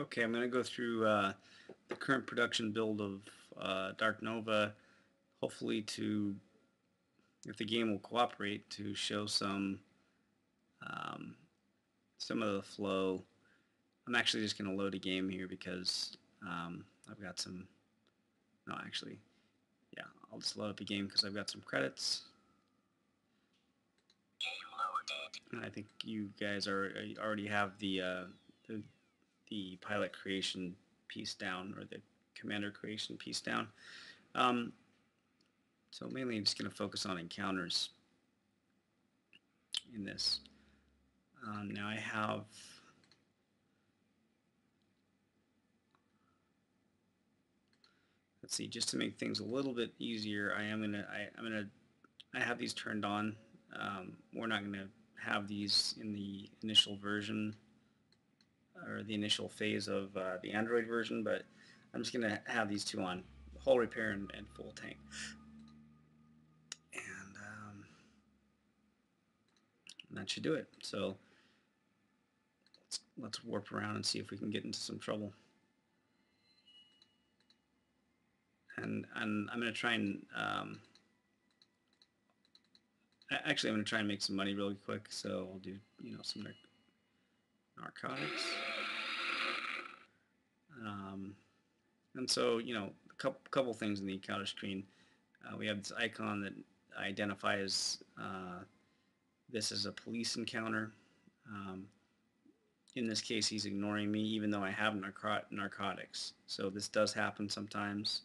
Okay, I'm going to go through the current production build of Dark Nova, hopefully to, if the game will cooperate, to show um, some of the flow. I'm actually just going to load a game here because I've got some, no actually, yeah, I'll just load up a game because I've got some credits. And I think you guys already have the pilot creation piece down, or the commander creation piece down. So mainly I'm just going to focus on encounters in this. Now I have, let's see, just to make things a little bit easier, I have these turned on. We're not going to have these in the initial version or the initial phase of the Android version, but I'm just going to have these two on, hull repair and full tank. And that should do it. So let's warp around and see if we can get into some trouble. And I'm going to try and actually I'm going to try and make some money really quick. So I'll do some narcotics. And so a couple things in the encounter screen. We have this icon that identifies this as a police encounter. In this case, he's ignoring me, even though I have narcotics. So this does happen sometimes.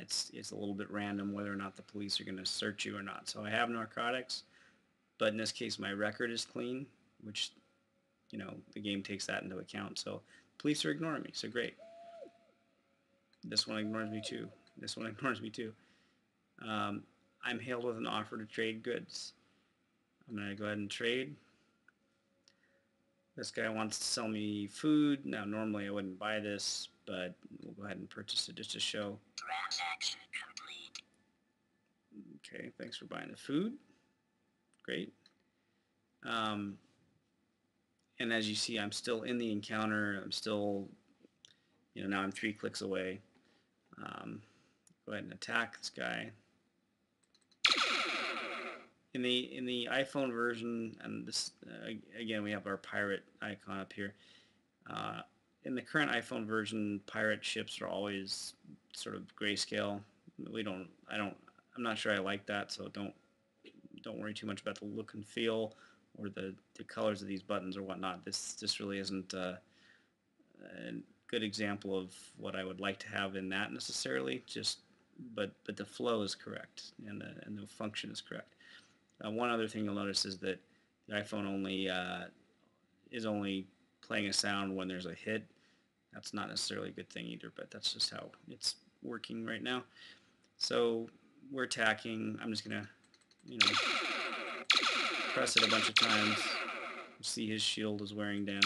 It's a little bit random whether or not the police are going to search you or not. So I have narcotics, but in this case, my record is clean, which the game takes that into account. So police are ignoring me. So great. This one ignores me too. This one ignores me too. I'm hailed with an offer to trade goods. I'm going to go ahead and trade. This guy wants to sell me food. Now, normally I wouldn't buy this, but we'll go ahead and purchase it just to show. Transaction complete. Okay, thanks for buying the food. Great. And as you see, I'm still in the encounter. I'm still, now I'm 3 clicks away. Go ahead and attack this guy. In the iPhone version, and this again, we have our pirate icon up here. In the current iPhone version, pirate ships are always sort of grayscale. I'm not sure I like that, so don't worry too much about the look and feel or the colors of these buttons or whatnot. This really isn't a good example of what I would like to have in that necessarily. But the flow is correct and the function is correct. One other thing you'll notice is that the iPhone is only playing a sound when there's a hit. That's not necessarily a good thing either, but that's just how it's working right now. So we're attacking. I'm just gonna, press it a bunch of times. You see his shield is wearing down.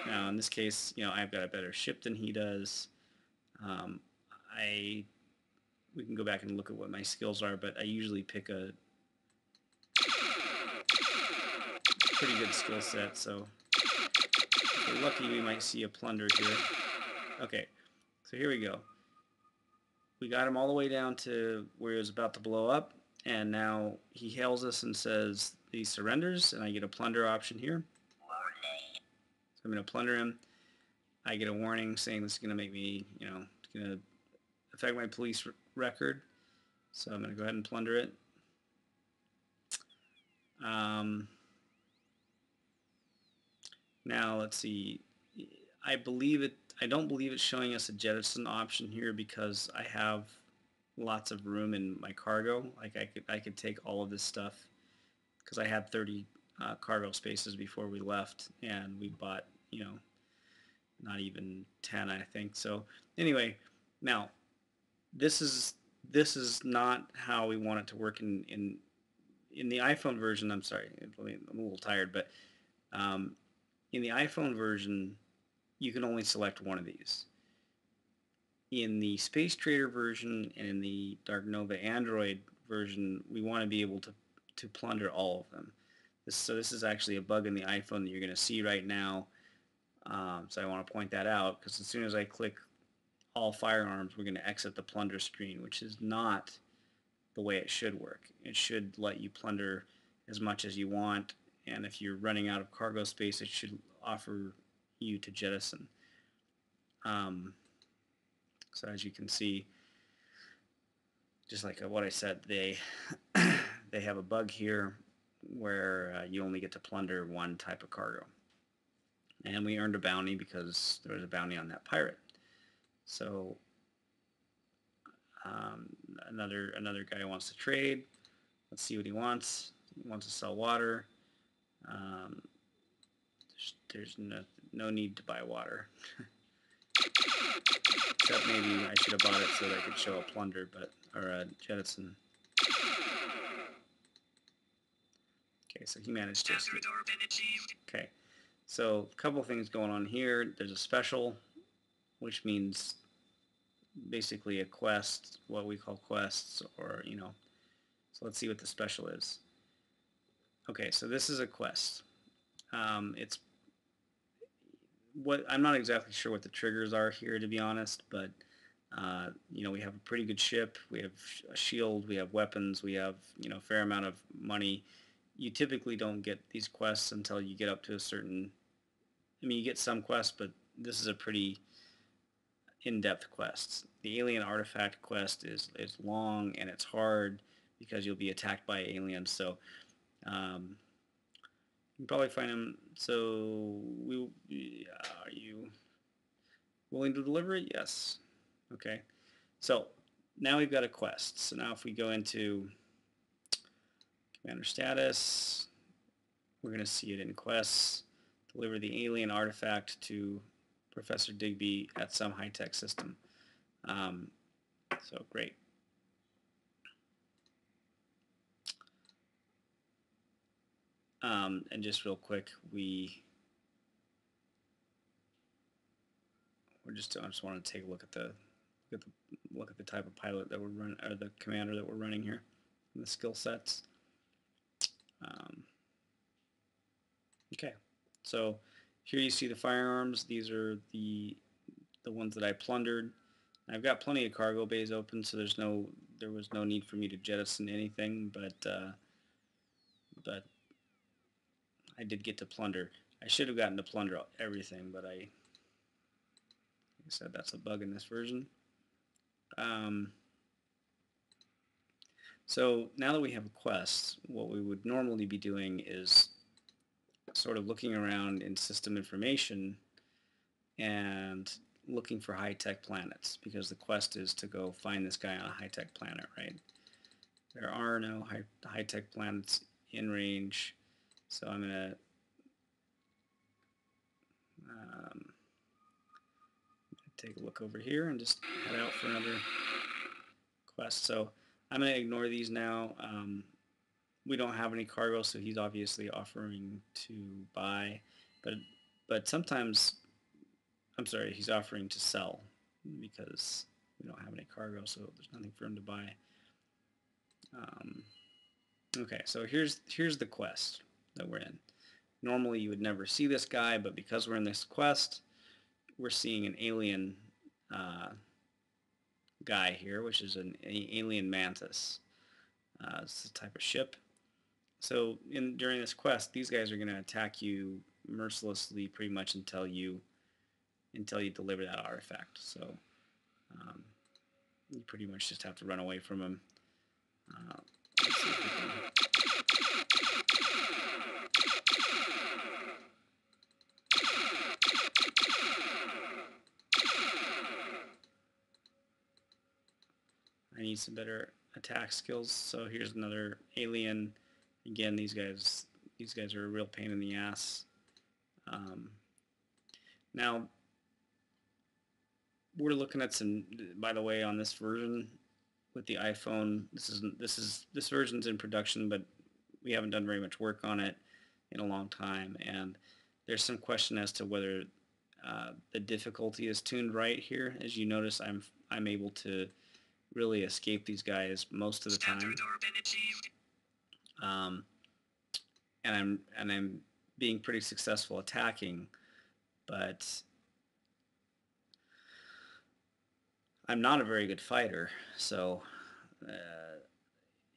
Now in this case, I've got a better ship than he does. We can go back and look at what my skills are, but I usually pick a pretty good skill set, so if we're lucky we might see a plunder here. Okay, so here we go. We got him all the way down to where he was about to blow up, and now he hails us and says he surrenders, and I get a plunder option here. So I'm going to plunder him. I get a warning saying this is going to make me, it's going to affect my police record. So I'm going to go ahead and plunder it. Now let's see. I don't believe it's showing us a jettison option here because I have lots of room in my cargo. Like I could take all of this stuff because I had 30 cargo spaces before we left, and we bought not even 10, I think. So anyway, now this is not how we want it to work in the iPhone version. I'm sorry, I'm a little tired, but in the iPhone version, you can only select one of these. In the Space Trader version and in the Dark Nova Android version, we want to be able to plunder all of them. So this is actually a bug in the iPhone that you're going to see right now. So I want to point that out because as soon as I click all firearms, we're going to exit the plunder screen, which is not the way it should work. It should let you plunder as much as you want, and if you're running out of cargo space, it should offer you to jettison. So as you can see, just like what I said, they they have a bug here where you only get to plunder one type of cargo. And we earned a bounty because there was a bounty on that pirate. So another guy wants to trade. Let's see what he wants. He wants to sell water. There's no need to buy water. Except maybe I should have bought it so that I could show a plunder, or a jettison. Okay, so he managed to escape. Okay, so a couple things going on here. There's a special, which means basically a quest, what we call quests, or so let's see what the special is. Okay, so this is a quest. It's what I'm not exactly sure what the triggers are here, to be honest, but we have a pretty good ship, we have a shield, we have weapons, we have a fair amount of money. You typically don't get these quests until you get up to a certain. I mean, you get some quests, but this is a pretty in-depth quest. The alien artifact quest is long and it's hard because you'll be attacked by aliens. So you can probably find them. So are you willing to deliver it? Yes. Okay. So now we've got a quest. So now if we go into commander status, we're going to see it in quests. Deliver the alien artifact to Professor Digby at some high-tech system. So great. And just real quick, I just want to take a look at the type of pilot that we're running, or the commander that we're running here, and the skill sets. Okay, so here you see the firearms. These are the ones that I plundered. I've got plenty of cargo bays open, so there was no need for me to jettison anything, but I did get to plunder. I should have gotten to plunder everything, but like I said, that's a bug in this version. So now that we have a quest, what we would normally be doing is sort of looking around in system information and looking for high-tech planets, because the quest is to go find this guy on a high-tech planet, right? There are no high-tech planets in range, so I'm going to take a look over here and just head out for another quest. So I'm going to ignore these now. We don't have any cargo, so he's obviously offering to buy, but sometimes, I'm sorry, he's offering to sell because we don't have any cargo, so there's nothing for him to buy. Okay, so here's the quest that we're in. Normally you would never see this guy, but because we're in this quest, we're seeing an alien guy here, which is an alien mantis. It's a type of ship. So during this quest, these guys are going to attack you mercilessly pretty much until you deliver that artifact. So you pretty much just have to run away from them. Let's see if we can... I need some better attack skills. So here's another alien. Again, these guys are a real pain in the ass. Now we're looking at some. By the way, on this version with the iPhone, this version's in production, but we haven't done very much work on it in a long time, and there's some question as to whether the difficulty is tuned right here. As you notice, I'm able to really escape these guys most of the time. I'm being pretty successful attacking, but I'm not a very good fighter. So,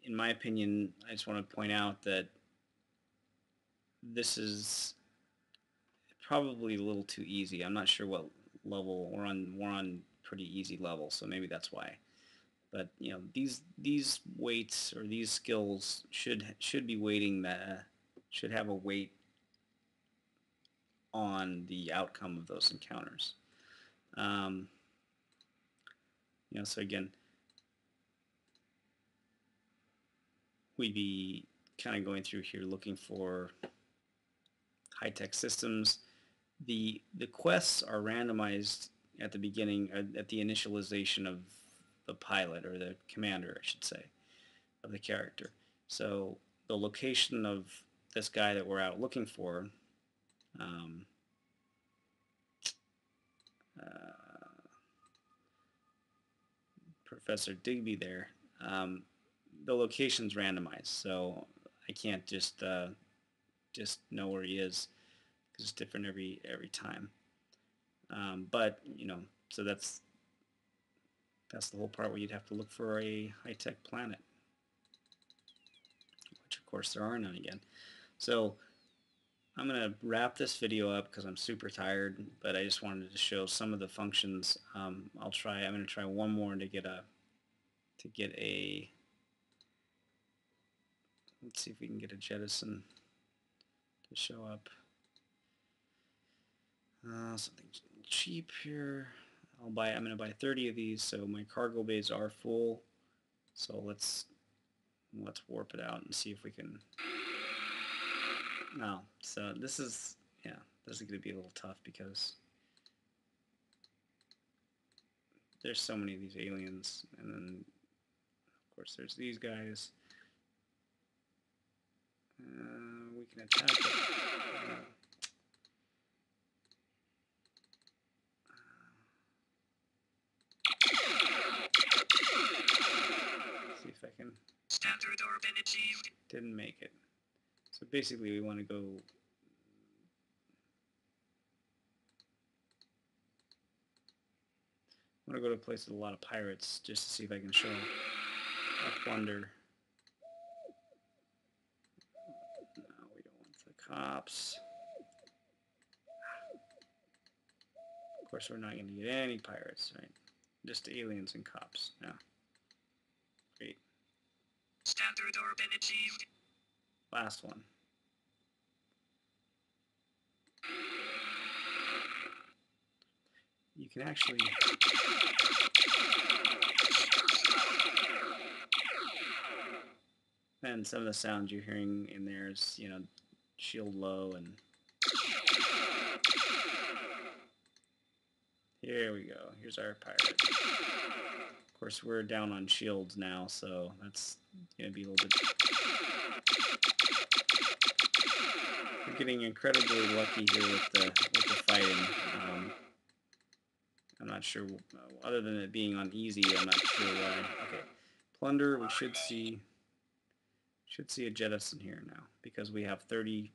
in my opinion, I just want to point out that this is probably a little too easy. I'm not sure what level we're on. We're on pretty easy level, so maybe that's why. But these weights or these skills should be weighting that should have a weight on the outcome of those encounters. Um, so again, we'd be kind of going through here looking for high-tech systems. The quests are randomized at the beginning, at the initialization of the pilot, or the commander, I should say, of the character. So the location of this guy that we're out looking for, Professor Digby there, the location's randomized, so I can't just know where he is, because it's different every time. But so that's the whole part where you'd have to look for a high-tech planet, which of course there are none again. So I'm going to wrap this video up because I'm super tired, but I just wanted to show some of the functions. I'm going to try one more to get a let's see if we can get a jettison to show up. Something cheap here. I'm going to buy 30 of these, so my cargo bays are full. So let's warp it out and see if we can. No, so this is going to be a little tough because there's so many of these aliens, and then of course there's these guys. We can attack it. See if I can. Standard orbit achieved. Didn't make it. So basically we want to go to a place with a lot of pirates just to see if I can show a plunder. No, we don't want the cops. Of course we're not going to get any pirates, right? Just aliens and cops. Yeah. Great. Standard orbit achieved. Last one. You can actually and some of the sounds you're hearing in there is, shield low, and here we go. Here's our pirate. Of course, we're down on shields now, so that's going to be a little bit. We're getting incredibly lucky here with the fighting. I'm not sure, other than it being on easy, I'm not sure why. Okay, plunder, we should see a jettison here now, because we have 30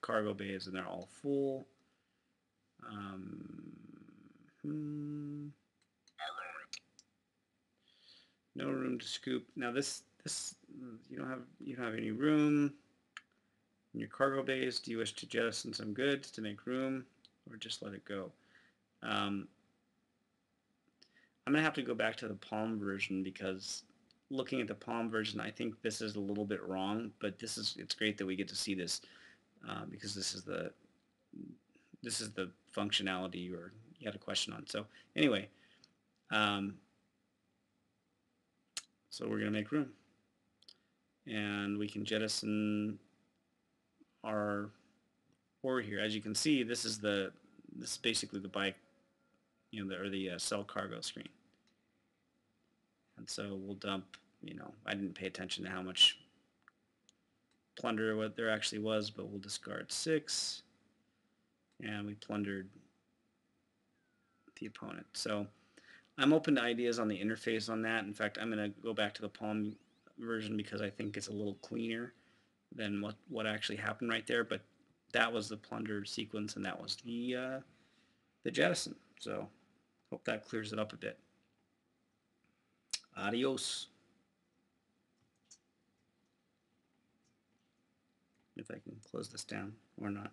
cargo bays and they're all full. No room to scoop. Now this you don't have any room in your cargo bays. Do you wish to jettison some goods to make room, or just let it go? I'm gonna have to go back to the Palm version, because looking at the Palm version, I think this is a little bit wrong. But it's great that we get to see this, because this is the functionality you had a question on. So anyway, so we're gonna make room, and we can jettison our ore here. As you can see, this is basically the bike, the cell cargo screen. And so we'll dump, I didn't pay attention to how much plunder what there actually was, but we'll discard 6, and we plundered the opponent. So I'm open to ideas on the interface on that. In fact, I'm going to go back to the Palm version because I think it's a little cleaner. than what actually happened right there. But that was the plunder sequence, and that was the jettison. So hope that clears it up a bit. Adios. If I can close this down or not.